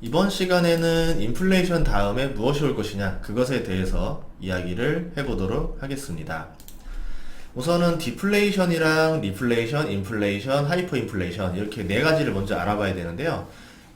이번 시간에는 인플레이션 다음에 무엇이 올 것이냐 그것에 대해서 이야기를 해보도록 하겠습니다. 우선은 디플레이션이랑 리플레이션, 인플레이션, 하이퍼 인플레이션 이렇게 네 가지를 먼저 알아봐야 되는데요.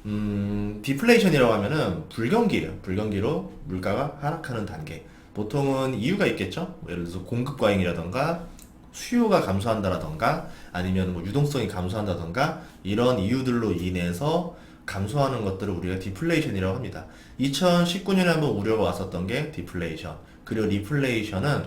디플레이션이라고 하면은 불경기예요. 불경기로 물가가 하락하는 단계. 보통은 이유가 있겠죠. 뭐 예를 들어서 공급 과잉이라던가 수요가 감소한다라던가 아니면 뭐 유동성이 감소한다던가 이런 이유들로 인해서 감소하는 것들을 우리가 디플레이션이라고 합니다. 2019년에 한번 우려가 왔었던 게 디플레이션. 그리고 리플레이션은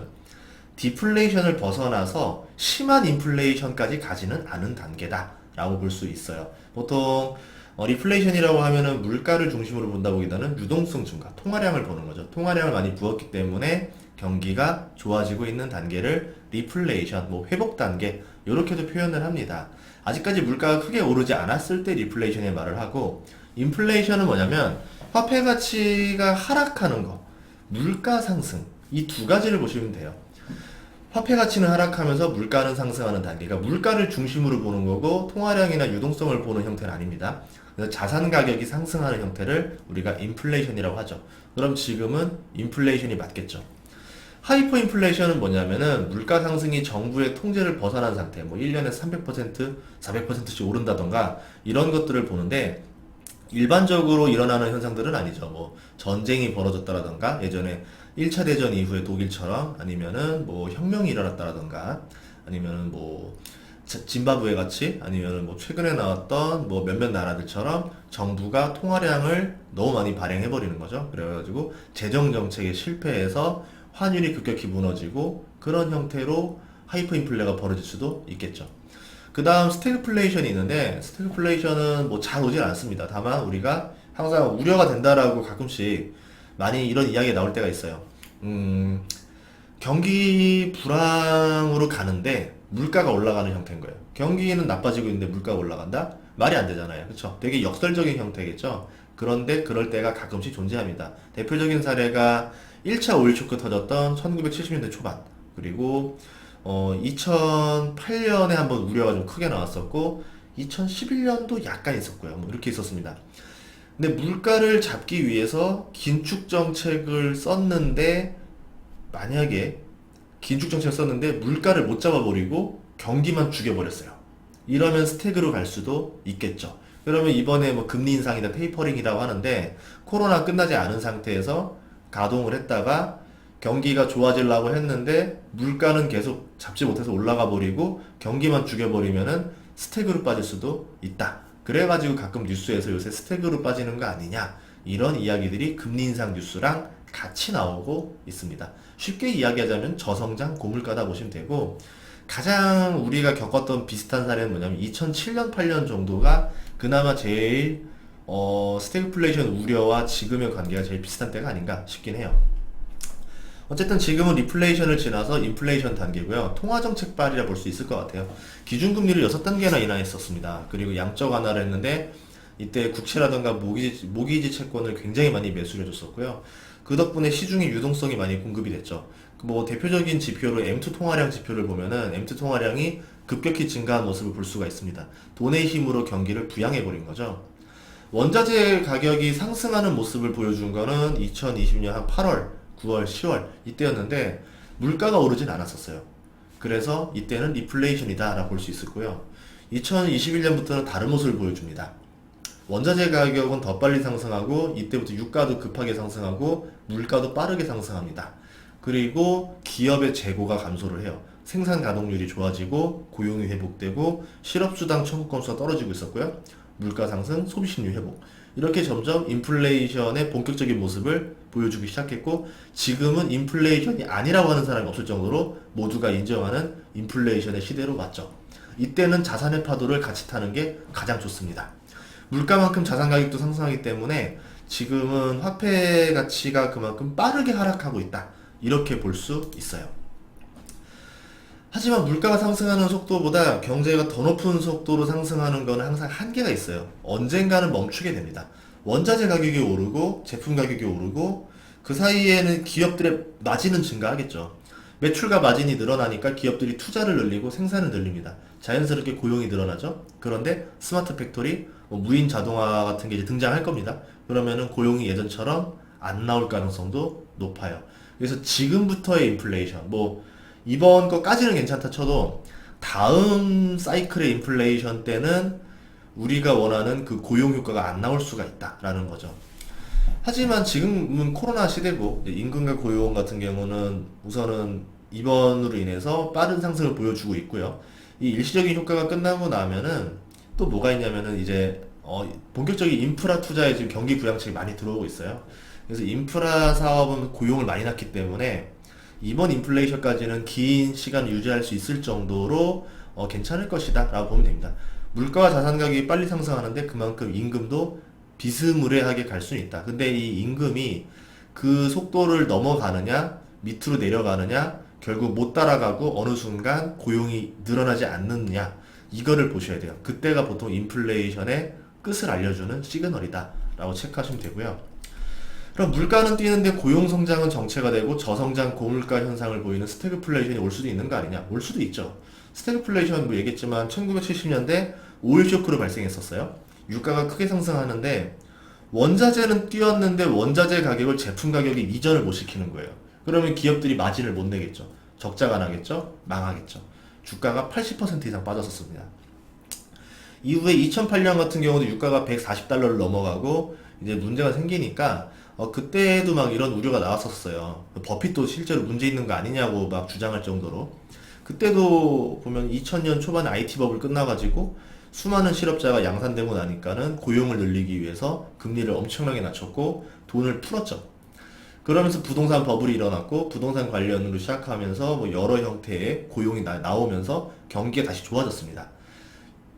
디플레이션을 벗어나서 심한 인플레이션까지 가지는 않은 단계다 라고 볼 수 있어요. 보통 리플레이션이라고 하면은 물가를 중심으로 본다 보기보다는 유동성 증가, 통화량을 보는 거죠. 통화량을 많이 부었기 때문에 경기가 좋아지고 있는 단계를 리플레이션, 뭐 회복 단계 이렇게도 표현을 합니다. 아직까지 물가가 크게 오르지 않았을 때 리플레이션의 말을 하고, 인플레이션은 뭐냐면 화폐 가치가 하락하는 거, 물가 상승 이 두 가지를 보시면 돼요. 화폐 가치는 하락하면서 물가는 상승하는 단계가 물가를 중심으로 보는 거고 통화량이나 유동성을 보는 형태는 아닙니다. 그래서 자산 가격이 상승하는 형태를 우리가 인플레이션이라고 하죠. 그럼 지금은 인플레이션이 맞겠죠. 하이퍼 인플레이션은 뭐냐면은 물가 상승이 정부의 통제를 벗어난 상태, 뭐 1년에 300%, 400%씩 오른다던가 이런 것들을 보는데 일반적으로 일어나는 현상들은 아니죠. 뭐 전쟁이 벌어졌다라던가 예전에 1차 대전 이후에 독일처럼 아니면은 뭐 혁명이 일어났다라던가 아니면은 뭐 짐바브웨 같이 아니면은 뭐 최근에 나왔던 뭐 몇몇 나라들처럼 정부가 통화량을 너무 많이 발행해 버리는 거죠. 그래가지고 재정 정책에 실패해서 환율이 급격히 무너지고 그런 형태로 하이퍼 인플레가 벌어질 수도 있겠죠. 그 다음 스태그플레이션이 있는데 스태그플레이션은 뭐 잘 오진 않습니다. 다만 우리가 항상 우려가 된다라고 가끔씩 많이 이런 이야기가 나올 때가 있어요. 경기 불황으로 가는데 물가가 올라가는 형태인 거예요. 경기는 나빠지고 있는데 물가가 올라간다? 말이 안 되잖아요. 그렇죠? 되게 역설적인 형태겠죠. 그런데 그럴 때가 가끔씩 존재합니다. 대표적인 사례가 1차 오일 쇼크 터졌던 1970년대 초반 그리고 2008년에 한번 우려가 좀 크게 나왔었고 2011년도 약간 있었고요. 뭐 이렇게 있었습니다. 근데 물가를 잡기 위해서 긴축 정책을 썼는데 만약에 긴축 정책을 썼는데 물가를 못 잡아버리고 경기만 죽여버렸어요. 이러면 스택으로 갈 수도 있겠죠. 그러면 이번에 뭐 금리 인상이다 테이퍼링이라고 하는데 코로나 끝나지 않은 상태에서 가동을 했다가 경기가 좋아지려고 했는데 물가는 계속 잡지 못해서 올라가 버리고 경기만 죽여버리면은 스택으로 빠질 수도 있다. 그래가지고 가끔 뉴스에서 요새 스택으로 빠지는 거 아니냐 이런 이야기들이 금리 인상 뉴스랑 같이 나오고 있습니다. 쉽게 이야기하자면 저성장 고물가다 보시면 되고 가장 우리가 겪었던 비슷한 사례는 뭐냐면 2007년 8년 정도가 그나마 제일 스태그플레이션 우려와 지금의 관계가 제일 비슷한 때가 아닌가 싶긴 해요. 어쨌든 지금은 리플레이션을 지나서 인플레이션 단계고요. 통화정책발이라 볼 수 있을 것 같아요. 기준금리를 6단계나 인하했었습니다. 그리고 양적 완화를 했는데 이때 국채라든가 모기지 채권을 굉장히 많이 매수를 해줬었고요. 그 덕분에 시중에 유동성이 많이 공급이 됐죠. 뭐 대표적인 지표로 M2 통화량 지표를 보면은 M2 통화량이 급격히 증가한 모습을 볼 수가 있습니다. 돈의 힘으로 경기를 부양해버린 거죠. 원자재 가격이 상승하는 모습을 보여준 거는 2020년 한 8월, 9월, 10월 이때였는데 물가가 오르진 않았었어요. 그래서 이때는 리플레이션이다 라고 볼 수 있었고요. 2021년부터는 다른 모습을 보여줍니다. 원자재 가격은 더 빨리 상승하고 이때부터 유가도 급하게 상승하고 물가도 빠르게 상승합니다. 그리고 기업의 재고가 감소를 해요. 생산 가동률이 좋아지고 고용이 회복되고 실업수당 청구 건수가 떨어지고 있었고요. 물가 상승, 소비 심리 회복. 이렇게 점점 인플레이션의 본격적인 모습을 보여주기 시작했고 지금은 인플레이션이 아니라고 하는 사람이 없을 정도로 모두가 인정하는 인플레이션의 시대로 왔죠. 이때는 자산의 파도를 같이 타는 게 가장 좋습니다. 물가만큼 자산 가격도 상승하기 때문에 지금은 화폐 가치가 그만큼 빠르게 하락하고 있다. 이렇게 볼 수 있어요. 하지만 물가가 상승하는 속도보다 경제가 더 높은 속도로 상승하는 건 항상 한계가 있어요. 언젠가는 멈추게 됩니다. 원자재 가격이 오르고 제품 가격이 오르고 그 사이에는 기업들의 마진은 증가하겠죠. 매출과 마진이 늘어나니까 기업들이 투자를 늘리고 생산을 늘립니다. 자연스럽게 고용이 늘어나죠. 그런데 스마트 팩토리, 뭐 무인 자동화 같은 게 이제 등장할 겁니다. 그러면은 고용이 예전처럼 안 나올 가능성도 높아요. 그래서 지금부터의 인플레이션, 뭐 이번 거까지는 괜찮다 쳐도 다음 사이클의 인플레이션 때는 우리가 원하는 그 고용 효과가 안 나올 수가 있다라는 거죠. 하지만 지금은 코로나 시대고 임금과 고용 같은 경우는 우선은 이번으로 인해서 빠른 상승을 보여주고 있고요. 이 일시적인 효과가 끝나고 나면은 또 뭐가 있냐면은 이제 본격적인 인프라 투자에 지금 경기 부양책이 많이 들어오고 있어요. 그래서 인프라 사업은 고용을 많이 낳기 때문에 이번 인플레이션까지는 긴 시간 유지할 수 있을 정도로 괜찮을 것이다 라고 보면 됩니다. 물가와 자산 가격이 빨리 상승하는데 그만큼 임금도 비스무리하게 갈 수는 있다. 근데 이 임금이 그 속도를 넘어가느냐, 밑으로 내려가느냐, 결국 못 따라가고 어느 순간 고용이 늘어나지 않느냐, 이거를 보셔야 돼요. 그때가 보통 인플레이션의 끝을 알려주는 시그널이다 라고 체크하시면 되고요. 그럼 물가는 뛰는데 고용 성장은 정체가 되고 저성장 고물가 현상을 보이는 스태그플레이션이 올 수도 있는 거 아니냐? 올 수도 있죠. 스태그플레이션 뭐 얘기했지만 1970년대 오일 쇼크로 발생했었어요. 유가가 크게 상승하는데 원자재는 뛰었는데 원자재 가격을 제품 가격이 이전을 못 시키는 거예요. 그러면 기업들이 마진을 못 내겠죠. 적자가 나겠죠. 망하겠죠. 주가가 80% 이상 빠졌었습니다. 이후에 2008년 같은 경우도 유가가 140달러를 넘어가고 이제 문제가 생기니까 그때도 막 이런 우려가 나왔었어요. 버핏도 실제로 문제 있는 거 아니냐고 막 주장할 정도로. 그때도 보면 2000년 초반에 IT 버블 끝나가지고 수많은 실업자가 양산되고 나니까는 고용을 늘리기 위해서 금리를 엄청나게 낮췄고 돈을 풀었죠. 그러면서 부동산 버블이 일어났고 부동산 관련으로 시작하면서 뭐 여러 형태의 고용이 나오면서 경기가 다시 좋아졌습니다.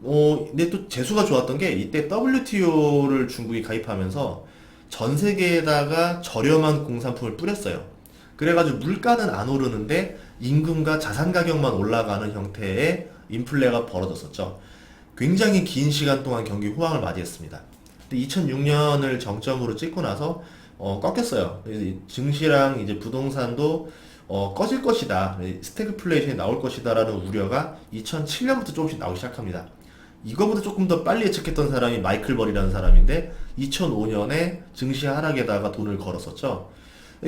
근데 또 재수가 좋았던 게 이때 WTO를 중국이 가입하면서 전 세계에다가 저렴한 공산품을 뿌렸어요. 그래가지고 물가는 안 오르는데 임금과 자산 가격만 올라가는 형태의 인플레가 벌어졌었죠. 굉장히 긴 시간 동안 경기 호황을 맞이했습니다. 근데 2006년을 정점으로 찍고 나서 꺾였어요. 그래서 증시랑 이제 부동산도 꺼질 것이다, 스태그플레이션이 나올 것이다라는 우려가 2007년부터 조금씩 나오기 시작합니다. 이거보다 조금 더 빨리 예측했던 사람이 마이클 버리라는 사람인데 2005년에 증시 하락에다가 돈을 걸었었죠.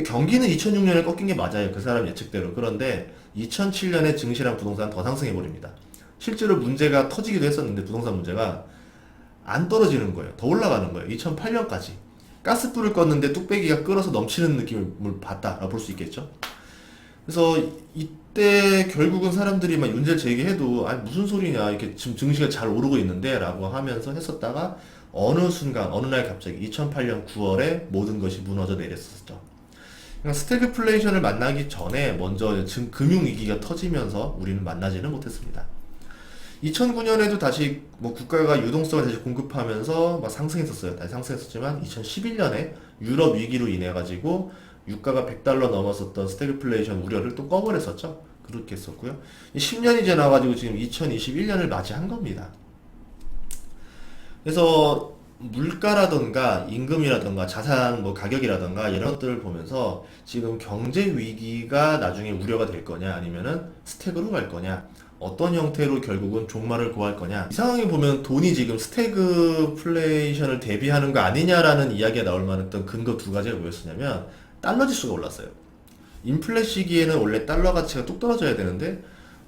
경기는 2006년에 꺾인 게 맞아요. 그 사람 예측대로. 그런데 2007년에 증시랑 부동산 더 상승해 버립니다. 실제로 문제가 터지기도 했었는데 부동산 문제가 안 떨어지는 거예요. 더 올라가는 거예요. 2008년까지. 가스불을 껐는데 뚝배기가 끓어서 넘치는 느낌을 봤다라고 볼 수 있겠죠. 그래서 이때 결국은 사람들이 막 문제를 제기해도 아니 무슨 소리냐, 이렇게 지금 증시가 잘 오르고 있는데 라고 하면서 했었다가 어느 순간 어느 날 갑자기 2008년 9월에 모든 것이 무너져 내렸었죠. 그러니까 스태그플레이션을 만나기 전에 먼저 금융위기가 터지면서 우리는 만나지는 못했습니다. 2009년에도 다시 뭐 국가가 유동성을 다시 공급하면서 막 상승했었어요. 다시 상승했었지만 2011년에 유럽 위기로 인해 가지고 유가가 100달러 넘었었던 스태그플레이션 우려를 또 꺼버렸었죠. 그렇게 했었고요. 10년이 지나가지고 지금 2021년을 맞이한 겁니다. 그래서 물가라던가 임금이라던가 자산 뭐 가격이라던가 이런 것들을 보면서 지금 경제 위기가 나중에 우려가 될 거냐 아니면은 스태그로 갈 거냐, 어떤 형태로 결국은 종말을 고할 거냐, 이 상황에 보면 돈이 지금 스태그플레이션을 대비하는 거 아니냐라는 이야기가 나올 만했던 근거 두 가지가 뭐였었냐면 달러 지수가 올랐어요. 인플레 시기에는 원래 달러 가치가 뚝 떨어져야 되는데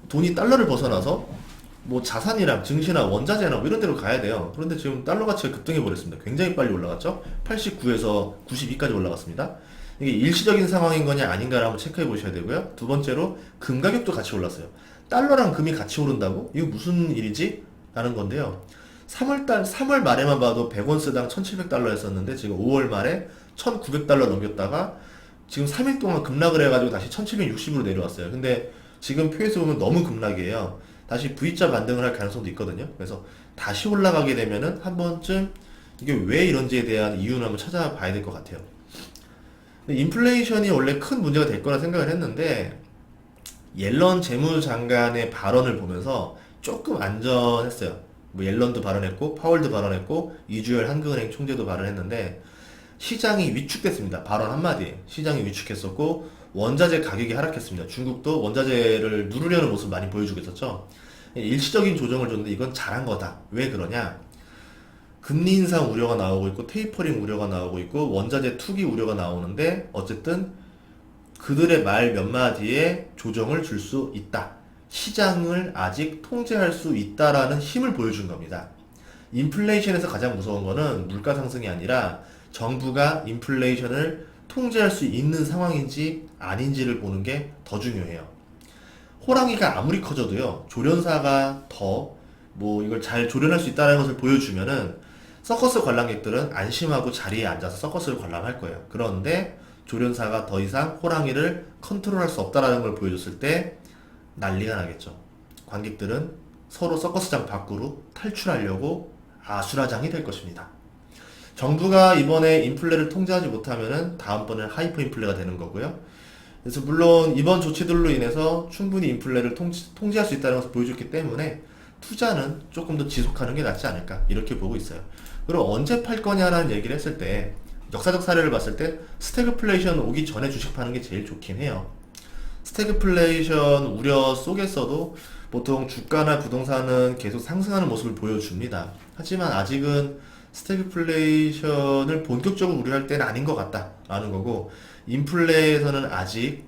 돈이 달러를 벗어나서 뭐 자산이랑 증시나 원자재나 뭐 이런 데로 가야 돼요. 그런데 지금 달러 가치가 급등해 버렸습니다. 굉장히 빨리 올라갔죠. 89에서 92까지 올라갔습니다. 이게 일시적인 상황인 거냐 아닌가를 한번 체크해 보셔야 되고요. 두 번째로 금 가격도 같이 올랐어요. 달러랑 금이 같이 오른다고? 이거 무슨 일이지? 라는 건데요. 3월 말에만 봐도 100원스당 1700달러였었는데 지금 5월 말에 1900달러 넘겼다가 지금 3일 동안 급락을 해가지고 다시 1760으로 내려왔어요. 근데 지금 표에서 보면 너무 급락이에요. 다시 V자 반등을 할 가능성도 있거든요. 그래서 다시 올라가게 되면은 한 번쯤 이게 왜 이런지에 대한 이유는 한번 찾아봐야 될 것 같아요. 근데 인플레이션이 원래 큰 문제가 될 거라 생각을 했는데 옐런 재무장관의 발언을 보면서 조금 안전했어요. 뭐 옐런도 발언했고 파월도 발언했고 이주열 한국은행 총재도 발언했는데 시장이 위축됐습니다. 발언 한마디에 시장이 위축했었고 원자재 가격이 하락했습니다. 중국도 원자재를 누르려는 모습 많이 보여주고 있었죠. 일시적인 조정을 줬는데 이건 잘한 거다. 왜 그러냐? 금리 인상 우려가 나오고 있고 테이퍼링 우려가 나오고 있고 원자재 투기 우려가 나오는데 어쨌든 그들의 말 몇 마디에 조정을 줄 수 있다. 시장을 아직 통제할 수 있다라는 힘을 보여준 겁니다. 인플레이션에서 가장 무서운 거는 물가 상승이 아니라 정부가 인플레이션을 통제할 수 있는 상황인지 아닌지를 보는 게 더 중요해요. 호랑이가 아무리 커져도요, 조련사가 더 이걸 잘 조련할 수 있다는 것을 보여주면은 서커스 관람객들은 안심하고 자리에 앉아서 서커스를 관람할 거예요. 그런데 조련사가 더 이상 호랑이를 컨트롤할 수 없다라는 걸 보여줬을 때 난리가 나겠죠. 관객들은 서로 서커스장 밖으로 탈출하려고 아수라장이 될 것입니다. 정부가 이번에 인플레를 통제하지 못하면은 다음번엔 하이퍼 인플레가 되는 거고요. 그래서 물론 이번 조치들로 인해서 충분히 인플레를 통제할 수 있다는 것을 보여줬기 때문에 투자는 조금 더 지속하는 게 낫지 않을까 이렇게 보고 있어요. 그리고 언제 팔 거냐라는 얘기를 했을 때 역사적 사례를 봤을 때 스태그플레이션 오기 전에 주식 파는 게 제일 좋긴 해요. 스태그플레이션 우려 속에서도 보통 주가나 부동산은 계속 상승하는 모습을 보여줍니다. 하지만 아직은 스태그플레이션을 본격적으로 우려할 때는 아닌 것 같다라는 거고, 인플레에서는 아직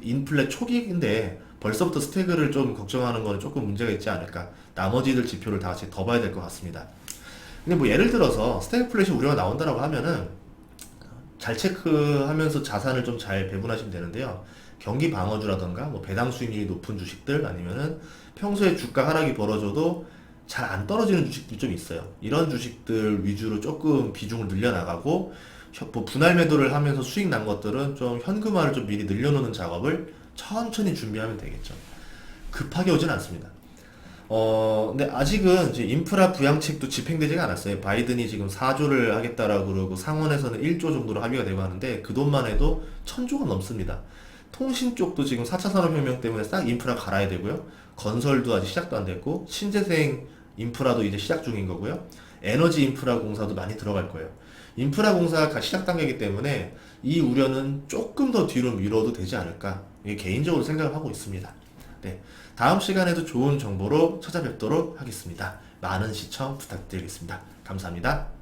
인플레 초기인데 벌써부터 스태그를 좀 걱정하는 거는 조금 문제가 있지 않을까. 나머지들 지표를 다 같이 더 봐야 될 것 같습니다. 근데 예를 들어서 스태그플레이션 우려가 나온다라고 하면은 잘 체크하면서 자산을 좀 잘 배분하시면 되는데요. 경기 방어주라던가 배당 수익률이 높은 주식들, 아니면은 평소에 주가 하락이 벌어져도 잘 안 떨어지는 주식들이 좀 있어요. 이런 주식들 위주로 조금 비중을 늘려나가고, 분할 매도를 하면서 수익 난 것들은 좀 현금화를 좀 미리 늘려놓는 작업을 천천히 준비하면 되겠죠. 급하게 오진 않습니다. 근데 아직은 이제 인프라 부양책도 집행되지가 않았어요. 바이든이 지금 4조를 하겠다라고 그러고 상원에서는 1조 정도로 합의가 되고 하는데 그 돈만 해도 1,000조가 넘습니다. 통신 쪽도 지금 4차 산업혁명 때문에 싹 인프라 갈아야 되고요. 건설도 아직 시작도 안 됐고, 신재생 인프라도 이제 시작 중인 거고요. 에너지 인프라 공사도 많이 들어갈 거예요. 인프라 공사가 시작 단계이기 때문에 이 우려는 조금 더 뒤로 미뤄도 되지 않을까, 이게 개인적으로 생각을 하고 있습니다. 네, 다음 시간에도 좋은 정보로 찾아뵙도록 하겠습니다. 많은 시청 부탁드리겠습니다. 감사합니다.